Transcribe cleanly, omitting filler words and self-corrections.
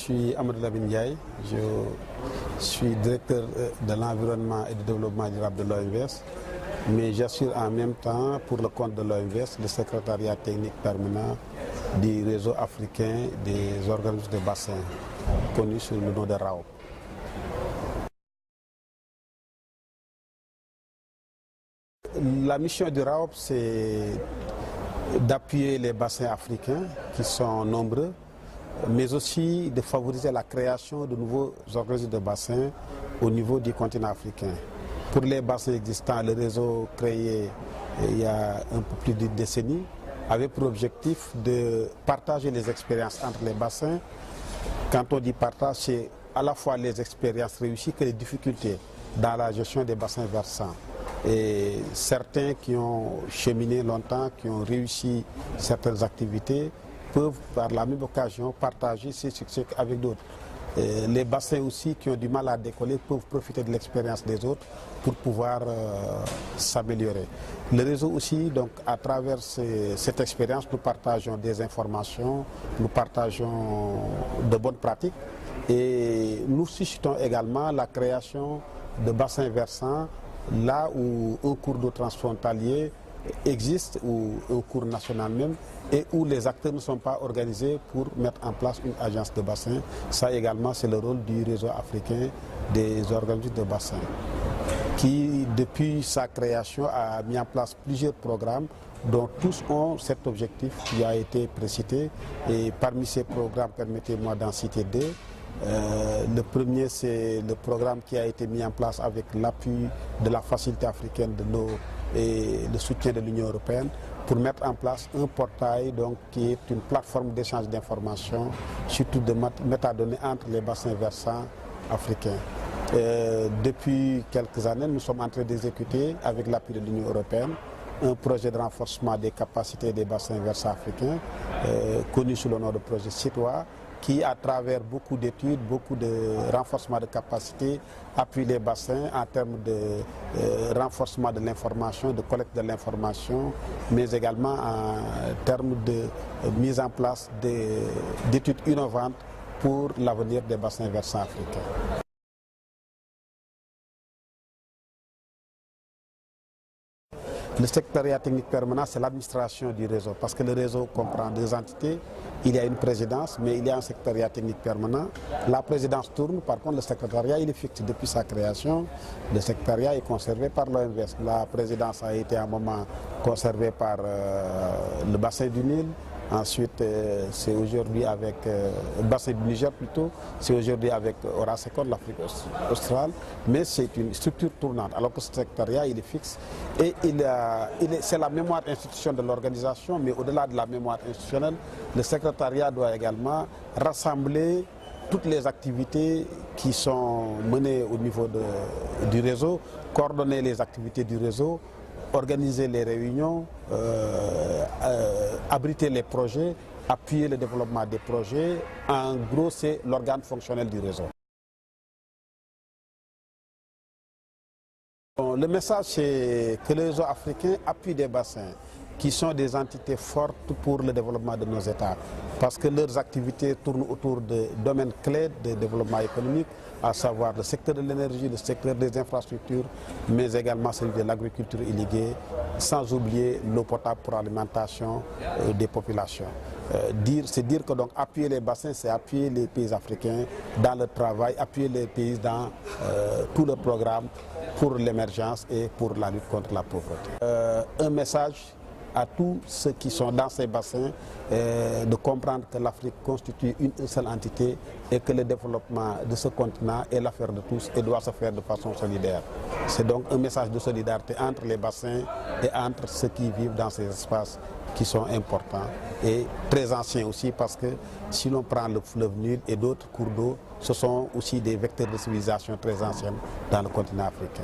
suis Amadou Lamine Ndiaye, je suis directeur de l'environnement et du développement durable de l'OMVS, mais j'assure en même temps pour le compte de l'OMVS le secrétariat technique permanent du réseau africain des organismes de bassin, connu sous le nom de RAOP. La mission du RAOP, c'est d'appuyer les bassins africains qui sont nombreux, mais aussi de favoriser la création de nouveaux organismes de bassins au niveau du continent africain. Pour les bassins existants, le réseau créé il y a un peu plus d'une décennie avait pour objectif de partager les expériences entre les bassins. Quand on dit partage, c'est à la fois les expériences réussies que les difficultés dans la gestion des bassins versants. Et certains qui ont cheminé longtemps, qui ont réussi certaines activités, peuvent par la même occasion partager ces succès avec d'autres. Les bassins aussi qui ont du mal à décoller peuvent profiter de l'expérience des autres pour pouvoir s'améliorer. Le réseau aussi, donc, à travers cette expérience, nous partageons des informations, nous partageons de bonnes pratiques et nous suscitons également la création de bassins versants là où un cours d'eau transfrontalier existe, ou un cours national même, et où les acteurs ne sont pas organisés pour mettre en place une agence de bassin. Ça également, c'est le rôle du réseau africain des organismes de bassin, qui depuis sa création a mis en place plusieurs programmes dont tous ont cet objectif qui a été précité. Et parmi ces programmes, permettez-moi d'en citer deux. Le premier, c'est le programme qui a été mis en place avec l'appui de la Facilité africaine de l'eau et le soutien de l'Union européenne pour mettre en place un portail donc, qui est une plateforme d'échange d'informations, surtout de métadonnées entre les bassins versants africains. Depuis quelques années, nous sommes en train d'exécuter, avec l'appui de l'Union européenne, un projet de renforcement des capacités des bassins versants africains, connu sous le nom de projet CITOA, qui, à travers beaucoup d'études, beaucoup de renforcement de capacités, appuie les bassins en termes de renforcement de l'information, de collecte de l'information, mais également en termes de mise en place d'études innovantes pour l'avenir des bassins versants africains. Le secrétariat technique permanent, c'est l'administration du réseau, parce que le réseau comprend deux entités. Il y a une présidence, mais il y a un secrétariat technique permanent. La présidence tourne, par contre le secrétariat il est fixe depuis sa création. Le secrétariat est conservé par l'OMVS. La présidence a été à un moment conservée par le bassin du Nil. Ensuite, c'est aujourd'hui avec le bassin du Niger plutôt, c'est aujourd'hui avec Orasecon, l'Afrique australe, mais c'est une structure tournante, alors que ce secrétariat il est fixe et c'est la mémoire institutionnelle de l'organisation, mais au-delà de la mémoire institutionnelle, le secrétariat doit également rassembler toutes les activités qui sont menées au niveau du réseau, coordonner les activités du réseau, organiser les réunions, abriter les projets, appuyer le développement des projets. En gros, c'est l'organe fonctionnel du réseau. Le message, c'est que le réseau africain appuie des bassins qui sont des entités fortes pour le développement de nos États, parce que leurs activités tournent autour de domaines clés de développement économique, à savoir le secteur de l'énergie, le secteur des infrastructures, mais également celui de l'agriculture irriguée, sans oublier l'eau potable pour l'alimentation des populations. C'est dire que donc appuyer les bassins, c'est appuyer les pays africains dans le travail, appuyer les pays dans tout le programme pour l'émergence et pour la lutte contre la pauvreté. Un message à tous ceux qui sont dans ces bassins de comprendre que l'Afrique constitue une seule entité et que le développement de ce continent est l'affaire de tous et doit se faire de façon solidaire. C'est donc un message de solidarité entre les bassins et entre ceux qui vivent dans ces espaces qui sont importants et très anciens aussi, parce que si l'on prend le fleuve Nil et d'autres cours d'eau, ce sont aussi des vecteurs de civilisation très anciennes dans le continent africain.